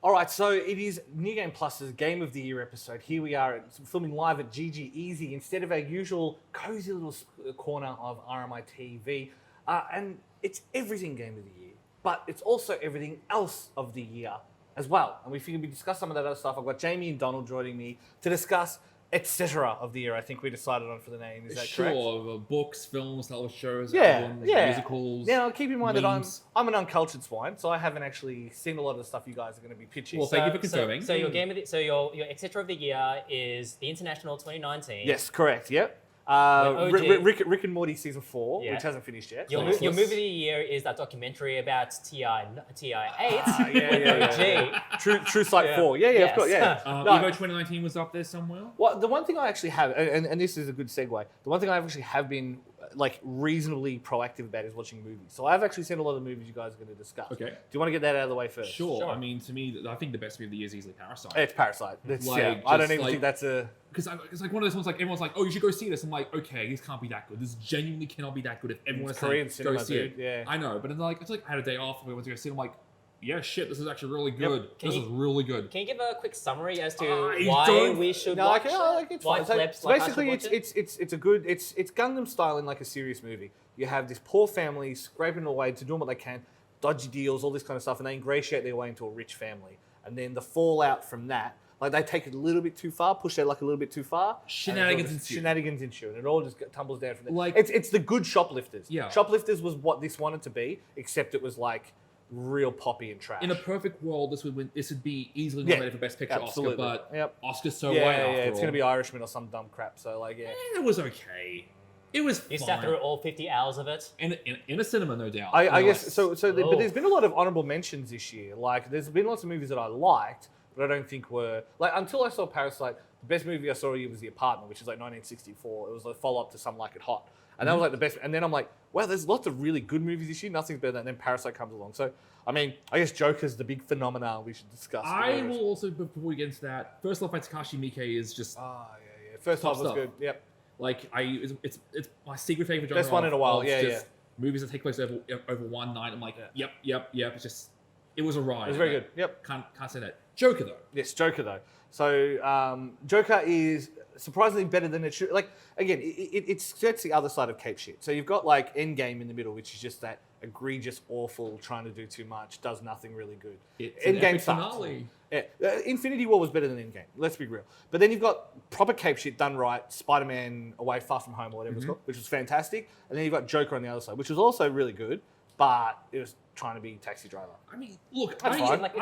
All right, so it is New Game Plus's Game of the Year episode. Here we are filming live at GG Easy instead of our usual cozy little corner of RMI TV. And it's everything Game of the Year, but it's also everything else of the year as well. And we figured we'd discuss some of that other stuff. I've got Jamie and Donald joining me to discuss etc. of the year. I think we decided on for the name. Is that correct? Sure, books, films, television shows, Yeah, albums, yeah. musicals. Now, keep in mind memes. that I'm an uncultured swine, so I haven't actually seen a lot of the stuff you guys are going to be pitching. Well, thank you for confirming. So your game of the, so your etc. of the year is the International 2019. Yes, correct. Yep. OG. Rick and Morty season 4, Yeah. which hasn't finished yet. Your movie of the year is that documentary about TI8. Yeah. True Sight 4. Yeah, Yes. of course. Yeah. Evo 2019 was up there somewhere. Well, the one thing I actually have, and this is a good segue, the one thing I actually have been like reasonably proactive about is watching movies. So I've actually seen a lot of the movies you guys are going to discuss. Okay. Do you want to get that out of the way first? Sure. Sure. I mean, to me, I think the best movie of the year is easily Parasite. It's Parasite. It's, Like, yeah, I don't just even like- think that's a... Because it's like one of those ones like everyone's like, oh, you should go see this. I'm like, okay, this can't be that good. This genuinely cannot be that good if everyone's It's Korean saying, go cinema, see dude. it. Yeah. I know, but it's like I had a day off. We went to go see it. I'm like, yeah, shit, this is actually really good. Can This you- is really good. Can you give a quick summary as to I why don't- we should No, watch it's why fine. So Plebs like us should basically, watch it? it's a good it's Gundam style in like a serious movie. You have this poor family scraping their way to doing what they can, dodgy deals, all this kind of stuff, and they ingratiate their way into a rich family. And then the fallout from that, like they take it a little bit too far, push it like a little bit too far. Shenanigans and ensue. Shenanigans ensue, and it all just tumbles down from there. Like- it's the good Shoplifters. Yeah. Shoplifters was what this wanted to be, except it was like real poppy and trash. In a perfect world, this would win. This would be easily Yeah, nominated for Best Picture absolutely. Oscar, but Yep. Oscar's so yeah, white yeah, after it's all. gonna be Irishman or some dumb crap. So like, yeah. It was okay. It was You fine. sat through all 50 hours of it. In a cinema, no doubt. I No, guess like- so. But Oh. there's been a lot of honorable mentions this year. Like, there's been lots of movies that I liked, but I don't think were like until I saw Parasite. The best movie I saw here was The Apartment, which is like 1964. It was a follow up to Some Like It Hot, and that was like the best. And then I'm like, wow, there's lots of really good movies this year. Nothing's better than. And then Parasite comes along. So I mean, I guess Joker's the big phenomenon we should discuss. I will also, before we get into that, first love by Takashi Miike is just Ah, yeah. First Top half was stuff. good. Yep. like it's my secret favorite genre. Best one in a while, of yeah, just Movies that take place over one night. I'm like, yep. It's just, it was a ride. It was very good. Yep. Can't say that. Joker though. Yes, Joker though. So Joker is surprisingly better than it should. Like again, it sets the other side of Cape shit. So you've got like Endgame in the middle, which is just that egregious, awful, trying to do too much, does nothing really good. It's an Endgame epic sucks. finale. Yeah, Infinity War was better than Endgame. Let's be real. But then you've got proper Cape shit done right. Spider-Man Away Far From Home or whatever it's called, which was fantastic. And then you've got Joker on the other side, which was also really good, but it was trying to be Taxi Driver. I mean, look, That's fine. Like,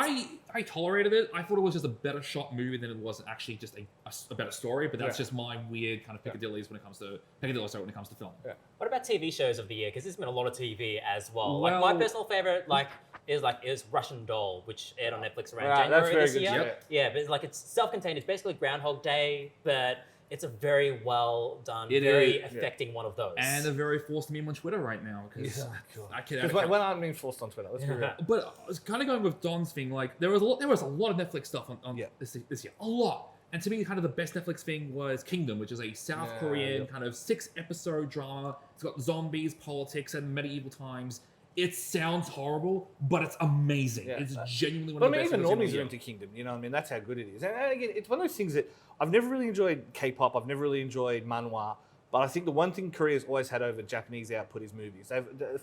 I tolerated it. I thought it was just a better shot movie than it was actually just a better story. But that's Yeah. just my weird kind of Piccadillys when it comes to film. Yeah. What about TV shows of the year? Because there's been a lot of TV as well. Well- like my personal favorite, is Russian Doll, which aired on Netflix around Right, that's January very this good, year. yep. Yeah, but like it's self-contained. It's basically Groundhog Day, but it's a very well done, It very is, yeah. affecting one of those. And a very forced meme on Twitter right now because Because when I'm being forced on Twitter, let's be real. But I was kind of going with Don's thing. Like there was a lot of Netflix stuff on Yeah. this year, a lot. And to me, kind of the best Netflix thing was Kingdom, which is a South Yeah, Korean yeah. kind of 6-episode drama. It's got zombies, politics, and medieval times. It sounds horrible, but it's amazing. Yeah. It's genuinely one But I of the mean, best even things I've normies seen are all into year. Kingdom. You know what I mean? That's how good it is. And again, it's one of those things that I've never really enjoyed K-pop. I've never really enjoyed manhwa. But I think the one thing Korea's always had over Japanese output is movies.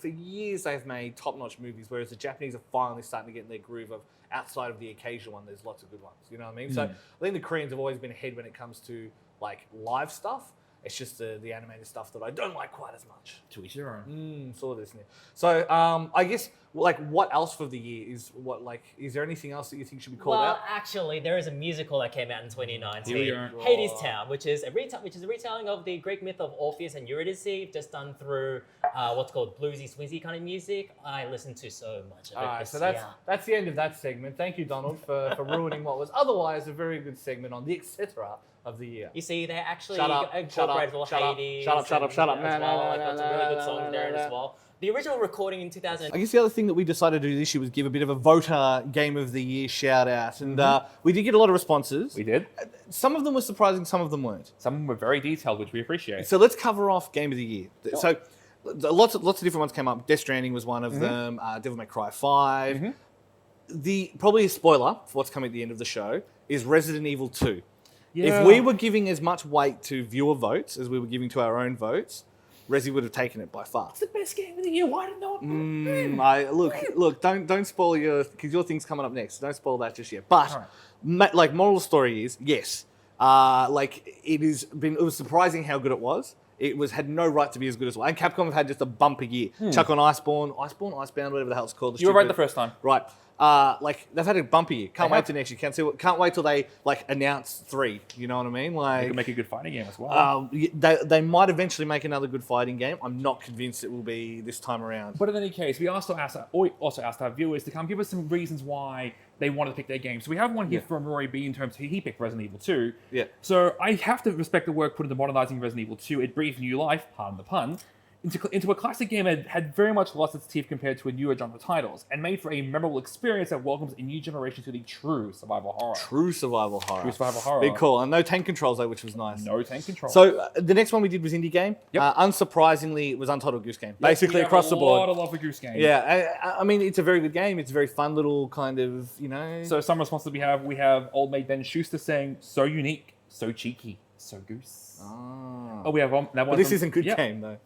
For years, they've made top-notch movies, whereas the Japanese are finally starting to get in their groove of outside of the occasional one, there's lots of good ones. You know what I mean? So I think the Koreans have always been ahead when it comes to like live stuff. It's just the animated stuff that I don't like quite as much. To each their own. Sort of, isn't it? So I guess like what else for the year is is there anything else that you think should be called well, out? actually, there is a musical that came out in 2019, Here we are. Hades Town, which is a retelling of the Greek myth of Orpheus and Eurydice, just done through what's called bluesy, swizzy kind of music. I listened to so much of it All right, this so year. that's the end of that segment. Thank you, Donald, for ruining what was otherwise a very good segment on the etc. of the year. You see, they actually Shut up, incorporated all shut up, Hades. shut up, shut up, shut up. as No, no, well. no, Like, no, got some no, really good no, songs no, there no. as well. The original recording in 2000. I guess the other thing that we decided to do this year was give a bit of a voter game of the year shout out, and we did get a lot of responses. We did. Some of them were surprising, some of them weren't. Some of them were very detailed, which we appreciate. So let's cover off game of the year. So lots of different ones came up. Death Stranding was one of them. Devil May Cry 5. probably a spoiler for what's coming at the end of the show is Resident Evil 2. Yeah. If we were giving as much weight to viewer votes as we were giving to our own votes, Resi would have taken it by far. It's the best game of the year. Why did no one? Look, don't spoil because your thing's coming up next. Don't spoil that just yet. But Alright. like moral of the story is yes, like it was surprising how good it was. It had no right to be as good as well. And Capcom have had just a bumper year. Chuck on Icebound, whatever the hell it's called. You were right the first time. Right. Like they've had a bumper year. Can't wait till next year. Can't wait till they like announce 3. You know what I mean? You Like can make a good fighting game as well. they might eventually make another good fighting game. I'm not convinced it will be this time around. But in any case, we also asked our viewers to come give us some reasons why they wanted to pick their game. So we have one here from Rory B in terms of he picked Resident Evil 2. Yeah. So I have to respect the work put into modernizing Resident Evil 2. It breathed new life, pardon the pun, into a classic game that had very much lost its teeth compared to a newer genre titles, and made for a memorable experience that welcomes a new generation to the true survival horror. True survival horror. True survival horror. Big call. And no tank controls though, which was nice. No tank control. So the next one we did was indie game. Yep. Unsurprisingly, it was Untitled Goose Game. Yes, Basically we have across the a lot board. of love for Goose Game. Yeah, I mean it's a very good game. It's a very fun little kind of So some responses we have Old Maid Ben Schuster saying, so unique, so cheeky, so goose. Oh, we have that one. But this from- isn't good Yep. game though.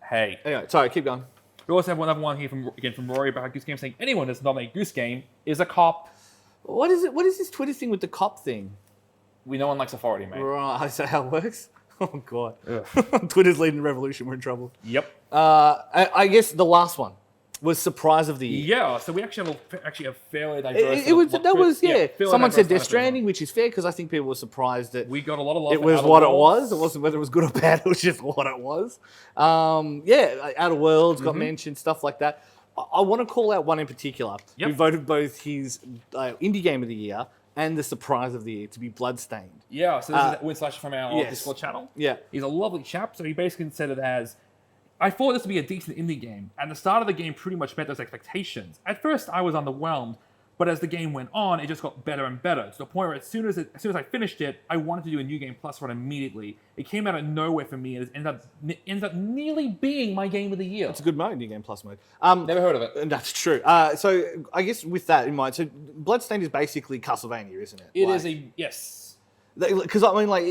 Hey. Anyway, sorry, keep going. We also have another one here from Rory about Goose Game saying, anyone that's not made Goose Game is a cop. What is it? What is this Twitter thing with the cop thing? No one likes authority, mate. Right, is that how it works? Oh god. Ugh. Twitter's leading the revolution. We're in trouble. Yep. I guess the last one was surprise of the year. Yeah, so we actually have a fairly diverse... fairly Someone diverse said Death lineup. Stranding, which is fair because I think people were surprised that We got a lot of love it for was Outer what it Worlds. was. It wasn't whether it was good or bad. It was just what it was. Outer Worlds got mentioned, stuff like that. I want to call out one in particular who Yep. voted both his indie game of the year and the surprise of the year to be Bloodstained. Yeah, so this is Win Slash from our yes. Discord channel. Yeah. He's a lovely chap, so he basically said it as, I thought this would be a decent indie game, and the start of the game pretty much met those expectations. At first, I was underwhelmed, but as the game went on, it just got better and better, to the point where as soon as I finished it, I wanted to do a New Game Plus run immediately. It came out of nowhere for me, and it ended up nearly being my game of the year. It's a good mode, New Game Plus mode. Never heard of it. That's true. So I guess with that in mind, so Bloodstained is basically Castlevania, isn't it? It is a, yes. Because I mean, like,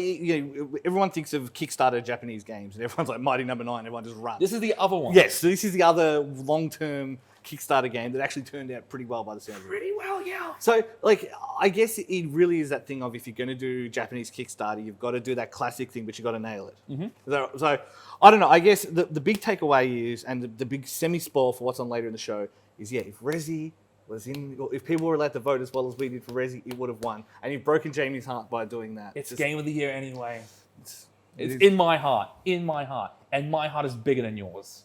everyone thinks of Kickstarter Japanese games, and everyone's like Mighty Number 9. Everyone just runs. This is the other one. Yes, so this is the other long-term Kickstarter game that actually turned out pretty well by the sound of it. Pretty well, yeah. So, like, I guess it really is that thing of if you're going to do Japanese Kickstarter, you've got to do that classic thing, but you've got to nail it. Mm-hmm. So, I don't know. I guess the big takeaway is, and the big semi-spoil for what's on later in the show is, if Resi was if people were allowed to vote as well as we did for Resi, it would have won. And you've broken Jamie's heart by doing that. It's just- game of the year anyway. It's is- in my heart. In my heart. And my heart is bigger than yours.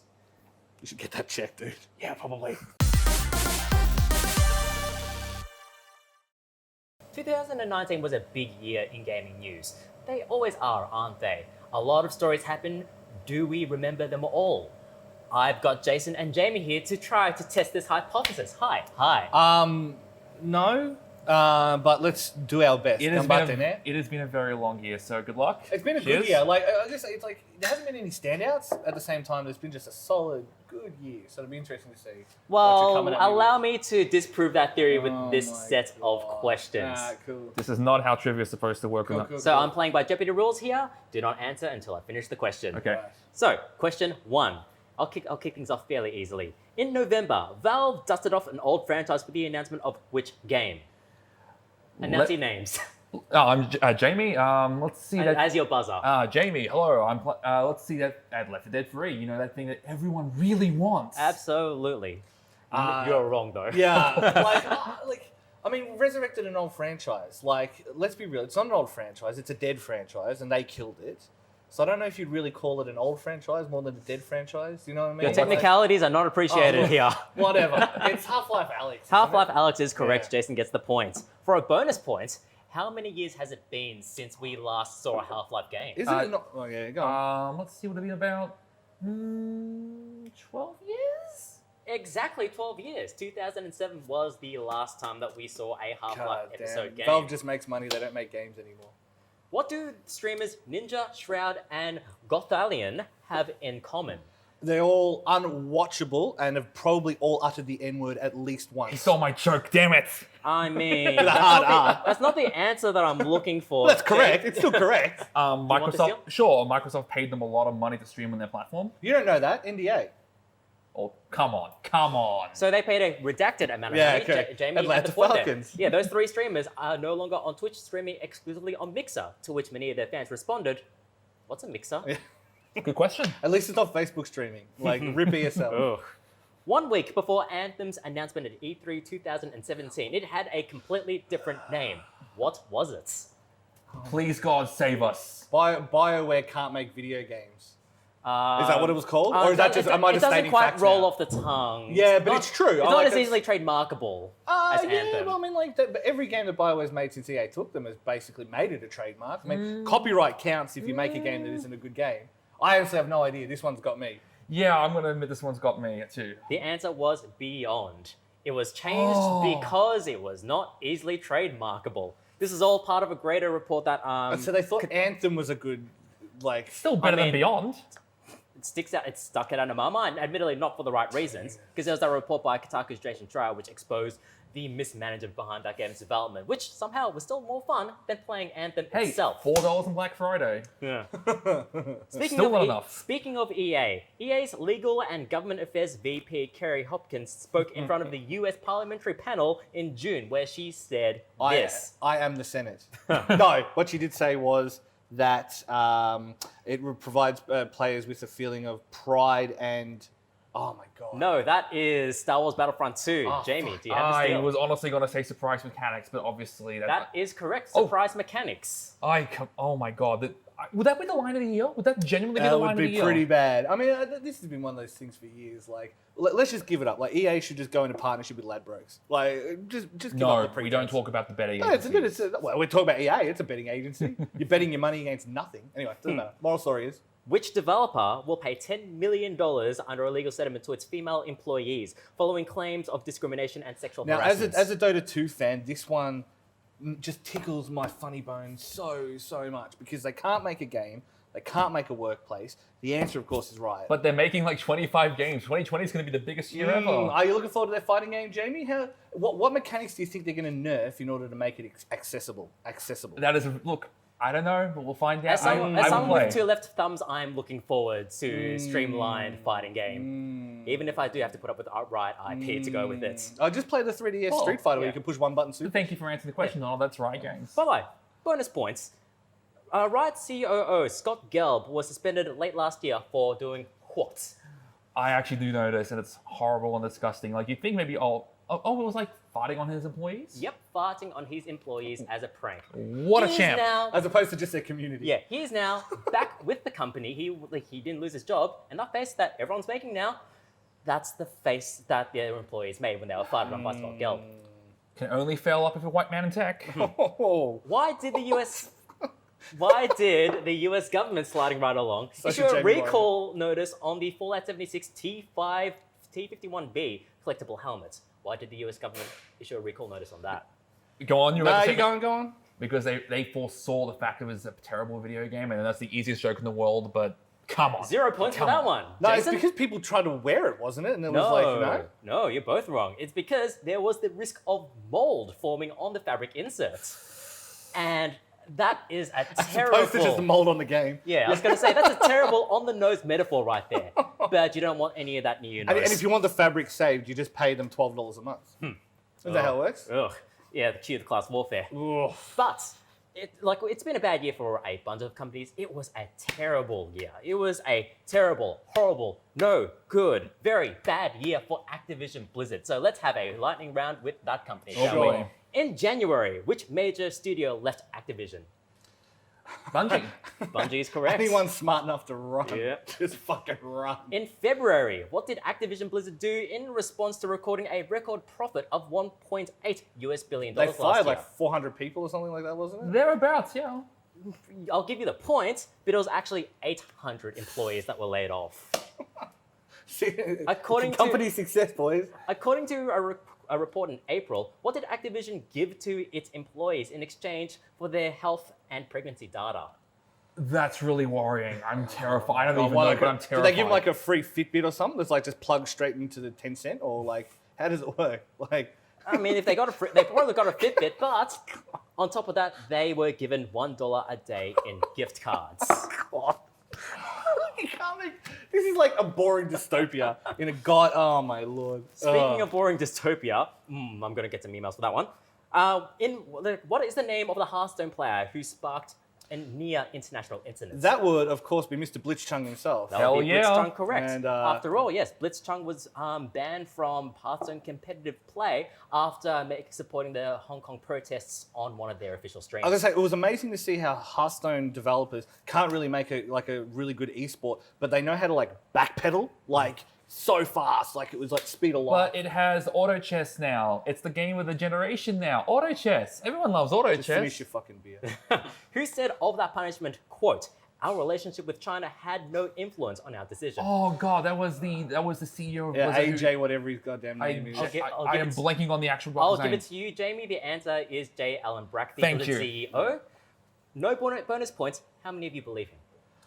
You should get that checked, dude. Yeah, probably. 2019 was a big year in gaming news. They always are, aren't they? A lot of stories happen. Do we remember them all? I've got Jason and Jamie here to try to test this hypothesis. Hi. No, but let's do our best. It has been a very long year, so good luck. It's been a Cheers. good year. Like, I guess it's like there hasn't been any standouts. At the same time, there's been just a solid, good year. So it'll be interesting to see. what you're Well, coming at me allow with. me to disprove that theory with Oh this my set of God. questions. Ah, cool. This is not how trivia is supposed to work. Cool, cool. So I'm playing by Jeopardy rules here. Do not answer until I finish the question. Okay. Right. So, question 1. I'll kick things off fairly easily. In November, Valve dusted off an old franchise with the announcement of which game? Announce your names I'm Jamie. Let's see that. as your buzzer. Jamie, hello. Let's see that at Left 4 Dead 3. You know, that thing that everyone really wants. Absolutely. You're wrong though. Yeah, I mean, resurrected an old franchise. Like, let's be real. It's not an old franchise. It's a dead franchise, and they killed it. So I don't know if you'd really call it an old franchise more than a dead franchise. You know what I mean? Your technicalities are not appreciated look, here. Whatever. It's Half-Life Alyx. isn't Half-Life it? Alyx is correct. Yeah. Jason gets the point. For a bonus point, how many years has it been since we last saw a Half-Life game? Isn't it not? Oh yeah, go on. Let's see what it'll be about. 12 years? Exactly 12 years. 2007 was the last time that we saw a Half-Life God episode damn. game. Valve just makes money. They don't make games anymore. What do streamers Ninja, Shroud, and Gothalion have in common? They're all unwatchable and have probably all uttered the N-word at least He once. stole my joke, damn it. I mean, With a hard R. that's not the answer that I'm looking for. That's correct. It's still correct. want to Microsoft, sure, Microsoft paid them a lot of money to stream on their platform. You don't know that. NDA. Oh, come on. So they paid a redacted amount of Yeah, money. okay. Jamie had Atlanta the point there. Falcons. Yeah, those 3 streamers are no longer on Twitch, streaming exclusively on Mixer, to which many of their fans responded, "What's a Mixer?" Yeah. Good question. At least it's not Facebook streaming. Like, rip ESL. 1 week before Anthem's announcement at E3 2017, it had a completely different name. What was it? Please, God, save us. BioWare can't make video games. Is that what it was called? Uh, Or is that just, am I it just doesn't stating quite facts roll now? off the tongue. Yeah, but it's true. It's I not like as it. easily trademarkable as Yeah, Anthem. well, I mean, like, every game that BioWare's made since EA took them has basically made it a trademark. I mean, copyright counts if you make a game that isn't a good game. I honestly have no idea. This one's got me. Yeah, I'm going to admit this one's got me too. The answer was Beyond. It was changed Oh. because it was not easily trademarkable. This is all part of a greater report that So they thought Anthem was a good, like... Still better mean- than Beyond. it stuck it under my mind, admittedly not for the right reasons, because there was that report by Kotaku's Jason Schreier which exposed the mismanagement behind that game's development, which somehow was still more fun than playing Anthem Hey, itself. $4 on Black Friday. Yeah. Still not enough. Speaking of EA's legal and government affairs VP Kerry Hopkins spoke in front of the US parliamentary panel in June, where she said this. I am the Senate. No, what she did say was that provides players with a feeling of pride and... Oh my god. No, that is Star Wars Battlefront 2. Oh, Jamie, do you have the I steal? was honestly going to say surprise mechanics, but obviously That is correct. Oh. Surprise mechanics. oh my god. Would that be the line of the year? Would that genuinely be the That line would of the be year? pretty bad. I mean, this has been one of those things for years. Like, let's just give it up. Like, EA should just go into partnership with Ladbrokes. Like, just give up No, the pretense. we don't talk about the betting No, it's a bit. agencies. Well, we're talking about EA. It's a betting agency. You're betting your money against nothing. Anyway, doesn't matter. Moral story is. Which developer will pay $10 million under a legal settlement to its female employees following claims of discrimination and sexual Now, harassment? as a Dota 2 fan, this one just tickles my funny bone so much because they can't make a game, they can't make a workplace. The answer, of course, is Riot. But they're making like 25 games. 2020 is going to be the biggest year ever. Are you looking forward to their fighting game, Jamie? What mechanics do you think they're going to nerf in order to make it accessible? That is, look, I don't know, but we'll find out. As someone I will play. with 2 left thumbs, I'm looking forward to streamlined fighting game. Even if I do have to put up with Riot IP to go with it. I just play the 3DS Oh, Street Fighter where yeah. you can push one button super. Thank you for answering the question. Oh, that's right, games. By the way, bonus points. Riot COO Scott Gelb was suspended late last year for doing what? I actually do notice, and it's horrible and disgusting. Like, you think maybe, it was like farting on his employees? Yep, farting on his employees as a prank. What a He is champ. Now, As opposed to just their community. yeah, he is now back with the company. He didn't lose his job, and that face that everyone's making now, that's the face that their employees made when they were fired by Scott Gelb. Can only fail up if a white man in tech. Oh, Why did the US government, sliding right along, Such issue a a Jamie recall notice on the Fallout 76 T51B collectible helmet? Why did the US government issue a recall notice on that? Go on, you're nah, about to you say- go on. Because they foresaw the fact it was a terrible video game, and that's the easiest joke in the world, but come on. 0 points for Come that on. one. No, it's Jason? because people tried to wear it, wasn't it? And it was like, no. No, you're both wrong. It's because there was the risk of mold forming on the fabric insert. And that is a As terrible... opposed to just the mold on the game. Yeah, I was going to say, that's a terrible on-the-nose metaphor right there. But you don't want any of that near your nose. And if you want the fabric saved, you just pay them $12 a month. Is that how it works? Ugh. Yeah, cue the class warfare. Ugh. But it's been a bad year for a bunch of companies. It was a terrible year. It was a terrible, horrible, no good, very bad year for Activision Blizzard. So let's have a lightning round with that company, shall we? boy. In January, which major studio left Activision? Bungie. Bungie is correct. Anyone smart enough to run, Yeah. just fucking run. In February, what did Activision Blizzard do in response to recording a record profit of $1.8 billion They last fired year? like 400 people or something like that, wasn't it? Thereabouts, yeah. I'll give you the point, but it was actually 800 employees that were laid off. According to- company success, boys. According to a report in April, what did Activision give to its employees in exchange for their health and pregnancy data? That's really worrying. I'm terrified. I don't Oh, even well, know, like, but I'm terrified. do they give him like a free Fitbit or something that's like just plugged straight into the Tencent, or like how does it work? Like, I mean, if they they probably got a Fitbit, but on top of that, they were given $1 a day in gift cards. God. You can't make, this is like a boring dystopia in a god. Oh my lord. Speaking of boring dystopia, I'm gonna get some emails for that one. What is the name of the Hearthstone player who sparked a near international incident? that would of course be Mr. Blitzchung himself. That would be Hell yeah. Blitzchung, correct. And, After all, yes, Blitzchung was banned from Hearthstone competitive play after supporting the Hong Kong protests on one of their official streams. I was gonna say it was amazing to see how Hearthstone developers can't really make a really good esport, but they know how to like backpedal like so fast, like it was like speed of light. But it has auto chess now. It's the game of the generation now. Auto chess. Everyone loves auto Just chess. finish your fucking beer. Who said of that punishment, quote, "Our relationship with China had no influence on our decision." Oh god, that was the CEO of Yeah, was it who- AJ, whatever his goddamn I, name is. I'll I give am it to- blanking on the actual I'll name. give it to you, Jamie. The answer is J. Allen Brack, the Thank Blizzard you. CEO. No bonus points. How many of you believe him?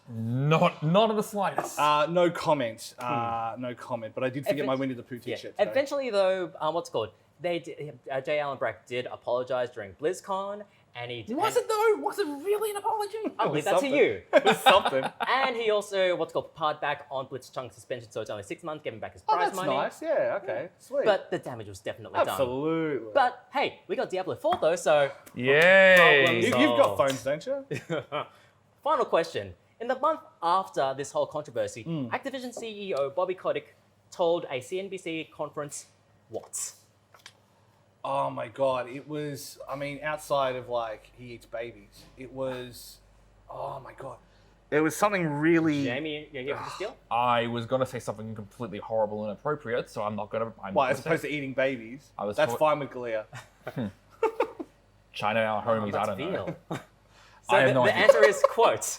Not in the slightest. No comment. No comment. But I did forget my Winnie the Pooh Yeah. t-shirt. today. Eventually, though, what's it called? J. Allen Brack did apologize during BlizzCon, and he Was it though? Was it really an apology? I'll leave that to something. you. It was something. And he also parred back on Blitzchung's suspension, so it's only 6 months, giving back his Oh, prize that's money. nice. Yeah. Okay. Sweet. But the damage was definitely done. absolutely. But hey, we got Diablo 4 though, so Yay! Problems. you've got phones, don't you? final question. In the month after this whole controversy, Hmm. Activision CEO Bobby Kotick told a CNBC conference what? Oh my god! It was. I mean, outside of like he eats babies, it was. Oh my god! It was something really. Jamie, you're here for the steal? I was gonna say something completely horrible and inappropriate, so I'm not gonna. Well, as opposed to eating babies. I was That's thought- fine with Galia. China, our homies. I don't know. Feel. So I have the, no the idea. answer is, quote,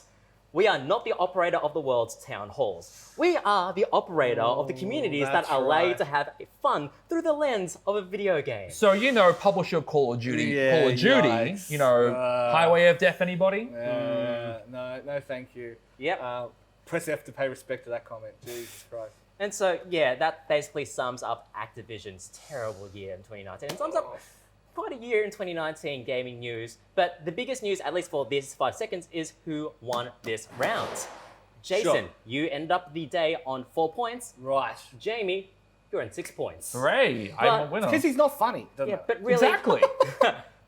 "We are not the operator of the world's town halls. We are the operator of the communities that that's allow you right. to have fun through the lens of a video game." So publisher of Call of Duty, Yeah, Call of Duty. yikes. Highway of Death. Anybody? No, thank you. Yep. Press F to pay respect to that comment. Jesus Christ. And so, yeah, that basically sums up Activision's terrible year in 2019. It sums up quite a year in 2019 gaming news. But the biggest news, at least for this 5 seconds, is who won this round. Jason, Sure. you end up the day on 4 points. Right. Jamie, you're on 6 points. Hooray! I'm But- a winner. Because he's not funny. Doesn't Yeah, it? but really, Exactly.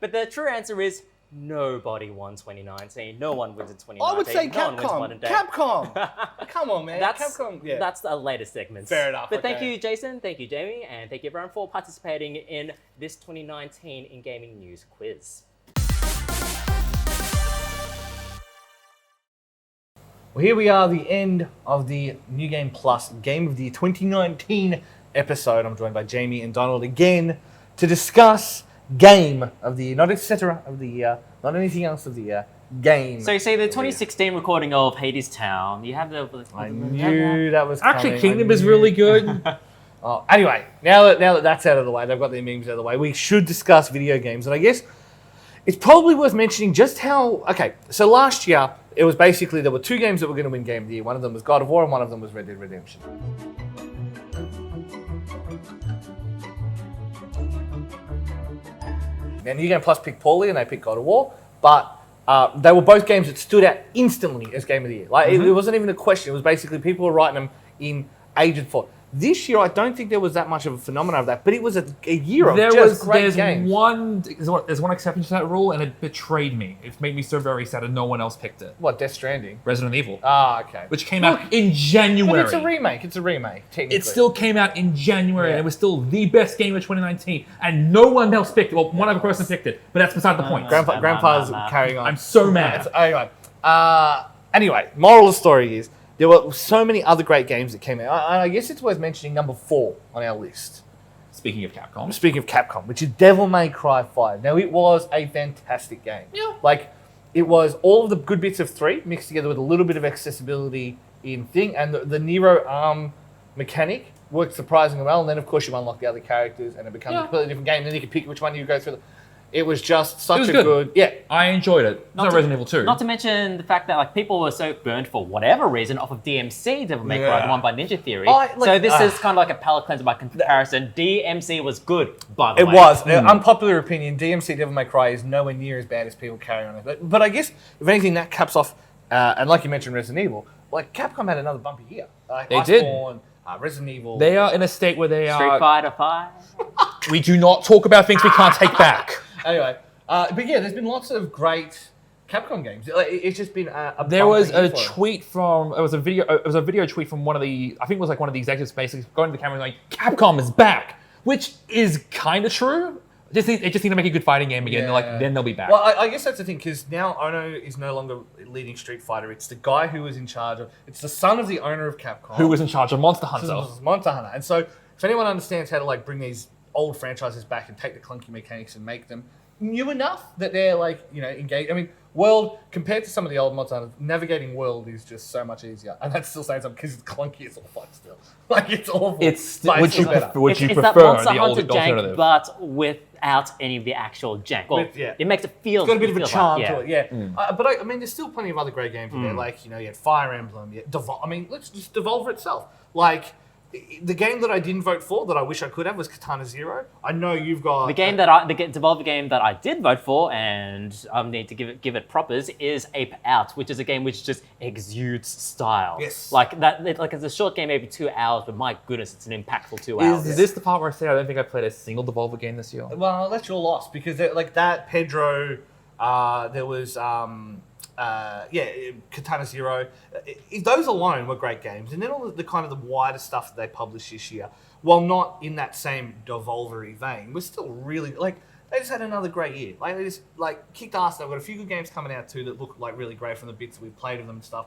but the true answer is nobody won 2019. No one wins in 2019. I would say no one wins one Capcom. a day. Capcom. Come on, man. That's Capcom. Yeah. That's a later segment. Fair enough, But thank okay. you, Jason. Thank you, Jamie, and thank you everyone for participating in this 2019 in gaming news quiz. Well, here we are, the end of the New Game Plus Game of the Year 2019 episode. I'm joined by Jamie and Donald again to discuss Game of the Year, not etc. of the year, not anything else of the year. Game. So you see the 2016 recording of Hades Town. You have the. I knew that was Actually, coming. Kingdom I is knew- really good. Oh, anyway, now that that's out of the way, they've got their memes out of the way. We should discuss video games, and I guess it's probably worth mentioning just how. Okay, so last year it was basically there were two games that were going to win Game of the Year. One of them was God of War, and one of them was Red Dead Redemption. Now, New Game Plus picked poorly, and they picked God of War, but they were both games that stood out instantly as Game of the Year. Like it wasn't even a question. It was basically people were writing them in aged for. This year, I don't think there was that much of a phenomenon of that, but it was a year of just great games. There's one exception to that rule, and it betrayed me. It made me so very sad, and no one else picked it. What, Death Stranding? Resident Evil, Ah, okay. which came out in January. But it's a remake. It's a remake, technically. It still came out in January, Yeah. and it was still the best game of 2019, and no one else picked it. Well, one other person picked it, but that's beside the point. Grandpa's carrying on. I'm so mad. Anyway, moral of the story is there were so many other great games that came out. I guess it's worth mentioning number 4 on our list. Speaking of Capcom, Speaking of Capcom, which is Devil May Cry 5. Now, it was a fantastic game. Yeah. Like, it was all of the good bits of 3 mixed together with a little bit of accessibility in thing, and the Nero arm mechanic worked surprisingly well, and then, of course, you unlock the other characters, and it becomes a completely different game, and then you can pick which one you go through. It was just such was a good. good. Yeah. I enjoyed it. It's not Resident Evil 2. Not to mention the fact that like people were so burned for whatever reason off of DMC Devil May Cry, Yeah. the one by Ninja Theory. Like, so this is kind of like a palate cleanser by comparison. DMC was good, by the It way. was. Unpopular opinion, DMC Devil May Cry is nowhere near as bad as people carry on it. But I guess, if anything, that caps off, and like you mentioned, Resident Evil, like Capcom had another bumpy year. Like, They did. Iceborne, Resident Evil. They are in a state where they Street are. Fighter 5. We do not talk about things we can't take back. Anyway, but yeah, there's been lots of great Capcom games. Like, it's just been a There bumper was year a for it. tweet from it was a video tweet from one of the I think it was like one of the executives basically going to the camera and like Capcom is back, which is kind of true. They just need to make a good fighting game again. They're like, then they'll be back. Well, I guess that's the thing, because now Ono is no longer leading Street Fighter. It's the guy who was in charge of. It's the son of the owner of Capcom. Who was in charge of Monster Hunter? This is Monster Hunter. And so, if anyone understands how to like bring these old franchises back and take the clunky mechanics and make them new enough that they're like, you know, engaged. I mean, World, compared to some of the old Monster Hunter, navigating World is just so much easier. And that's still saying something because it's clunky as all fuck still. Like, it's awful. It's but would it's you still better. prefer, would you It's that prefer Monster the old Hunter jank, alternative? but without any of the actual jank. Well, Yeah. it makes it feel. It's got a bit of a feels charm like, to it, yeah. Mm. But I mean, there's still plenty of other great games in there. Like, you know, you had Fire Emblem, you had I mean, let's just Devolver itself. Like, the game that I didn't vote for that I wish I could have was Katana Zero. I know you've got The Devolver game that I did vote for, and I need to give it propers, is Ape Out, which is a game which just exudes style. Yes. Like that. Like it's a short game, maybe 2 hours, but my goodness, it's an impactful 2 hours. Is this the part where I say I don't think I played a single Devolver game this year? Well, that's your loss because like that Pedro, there was Katana Zero. Those alone were great games, and then all the kind of the wider stuff that they published this year, while not in that same Devolver-y vein, was still really like they just had another great year. Like they just like kicked ass. They've got a few good games coming out too that look like really great from the bits that we've played of them and stuff.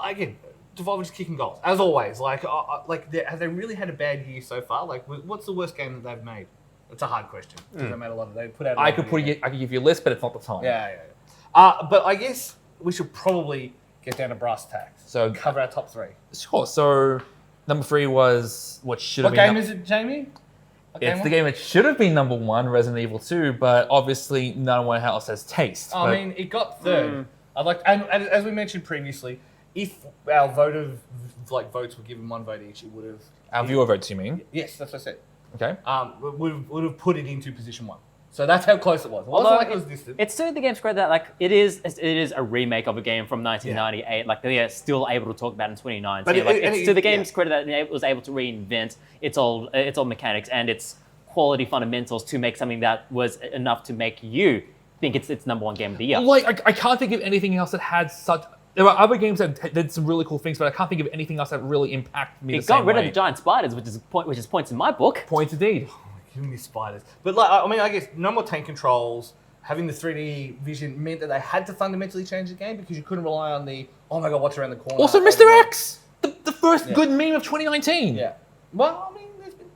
Again, Devolver just kicking goals as always. Like have they really had a bad year so far? Like what's the worst game that they've made? It's a hard question. They made a lot of. They put out. I could give you a list, but it's not the time. Yeah. But I guess we should probably get down to brass tacks. So- cover our top 3. Sure. So number 3 was what should have What been. game is it, Jamie? What It's the was- game that should have been number 1, Resident Evil 2, but obviously no one else has taste. I But mean, it got third. I'd like, and as we mentioned previously, if our votes were given 1 vote each, it would have. our viewer votes, you mean? Yes, that's what I said. Okay. Would have put it into position 1. So that's how close it was. It wasn't Although like it was distant. It's to the game's credit that like it is a remake of a game from 1998. Like they are still able to talk about it in 2019. But It's to the game's credit that it was able to reinvent its old mechanics and its quality fundamentals to make something that was enough to make you think it's number 1 game of the year. Like I can't think of anything else that had such. There are other games that did some really cool things, but I can't think of anything else that really impacted me It the same got rid way. of the giant spiders, which is points in my book. Points indeed. Giving me spiders. But like, I mean, I guess no more tank controls. Having the 3D vision meant that they had to fundamentally change the game because you couldn't rely on the oh my god, what's around the corner. Also, Mr. X, the first good meme of 2019. Yeah. Well, I mean,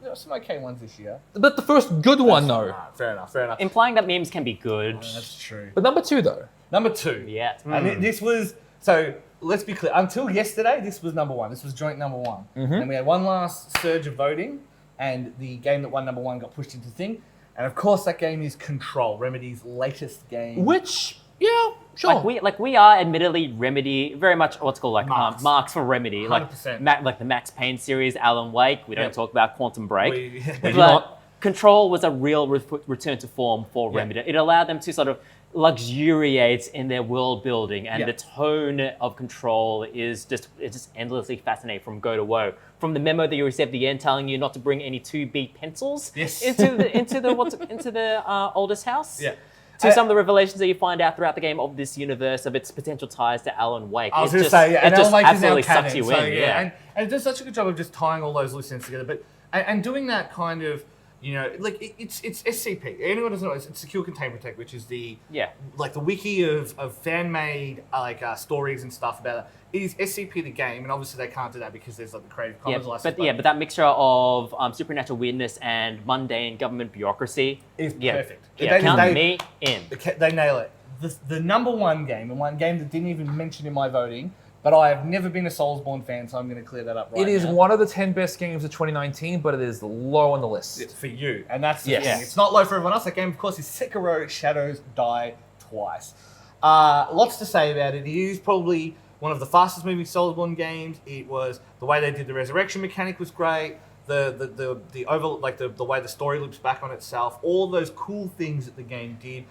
there's some okay ones this year. But the first good one though. Fair enough. Fair enough. Implying that memes can be good. That's true. But number 2 though. Number 2. Yeah. And this was so. Let's be clear. Until yesterday, this was number 1. This was joint number 1. And we had one last surge of voting, and the game that won number 1 got pushed into thing. And of course, that game is Control, Remedy's latest game. Which, yeah, sure. We are admittedly Remedy, very much what's called like Marks. marks for Remedy, 100%. like the Max Payne series, Alan Wake. We don't Yep. talk about Quantum Break, We do but not. Control was a real return to form for Remedy. It allowed them to sort of luxuriate in their world building, and the tone of Control is just endlessly fascinating from go to woe. From the memo that you received at the end telling you not to bring any 2B pencils Yes. into the oldest house. Yeah. To some of the revelations that you find out throughout the game of this universe, of its potential ties to Alan Wake. I was It going to just- say, yeah, it and just Alan Wake is now absolutely canon. sucks you So, in. Yeah. And it does such a good job of just tying all those loose ends together. But and doing that kind of, you know, like it's SCP. Anyone doesn't know, it's Secure Contain Protect, which is the like the wiki of fan made stories and stuff about it. It is SCP the game, and obviously they can't do that because there's like the Creative Commons license. But that mixture of supernatural weirdness and mundane government bureaucracy is perfect. Yeah, count me in. They nail it. The number 1 game, and one game that didn't even mention in my voting, but I have never been a Soulsborne fan, so I'm going to clear that up right It is now. one of the 10 best games of 2019, but it is low on the list. It's for you, and that's the Yes. thing. It's not low for everyone else. That game, of course, is Sekiro: Shadows Die Twice. Lots to say about it. It is probably one of the fastest moving Soulsborne games. It was the way they did the resurrection mechanic was great. The way the story loops back on itself. All those cool things that the game did.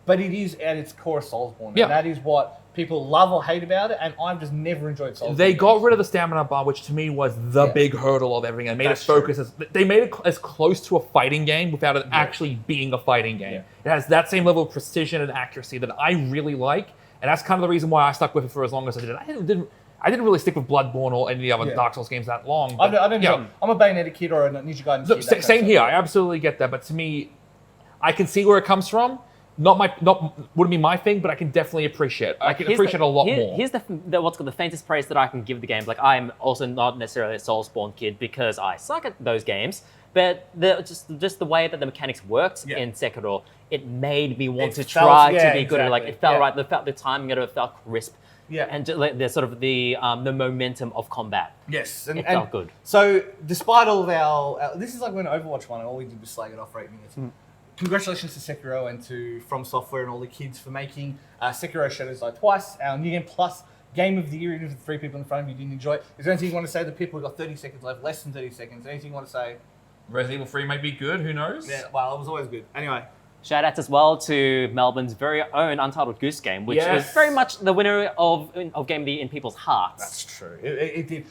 But it is at its core Soulsborne. Yeah. And that is what people love or hate about it. And I've just never enjoyed Soulsborne. They got games. rid of the stamina bar, which to me was the Yeah. big hurdle of everything, and made That's it focus. They made it as close to a fighting game without it actually being a fighting game. Yeah. It has that same level of precision and accuracy that I really like, and that's kind of the reason why I stuck with it for as long as I did. I didn't really stick with Bloodborne or any of the other Yeah. Dark Souls games that long. I but, don't yeah. know. I'm a Bayonetta kid or a Ninja Gaiden Look, kid. that kind of same here. stuff. I absolutely get that, but to me, I can see where it comes from. Wouldn't be my thing, but I can definitely appreciate it. I can appreciate it a lot more. Here's what's called the faintest praise that I can give the game. Like, I'm also not necessarily a Soulsborne kid because I suck at those games. But just the way that the mechanics worked Yeah. in Sekiro, it made me want It to felt- try yeah, to be good at it. Like, it exactly. felt Yeah. right. The timing of it felt crisp. Yeah. And just, like, the sort of the momentum of combat. Yes, It felt good. So, despite all of our this is like when Overwatch won, and all we did was slag it off right minutes. Congratulations to Sekiro and to From Software and all the kids for making Sekiro: Shadows Die Twice, our New Game Plus Game of the Year. Even if the three people in front of you didn't enjoy it, is there anything you want to say to the people? We've got 30 seconds left, less than 30 seconds. Anything you want to say? Resident Evil 3 might be good. Who knows? Yeah, well, it was always good. Anyway, Shout out as well to Melbourne's very own Untitled Goose Game, which Yes. was very much the winner of Game of the Year in people's hearts. that's true. It did.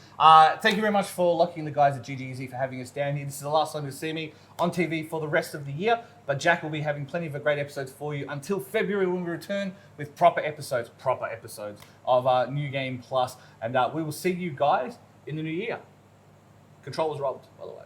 Thank you very much for locking the guys at GGZ for having us down here. This is the last time you'll see me on TV for the rest of the year, but Jack will be having plenty of great episodes for you until February when we return with proper episodes of New Game Plus, and we will see you guys in the new year. Control was robbed, by the way.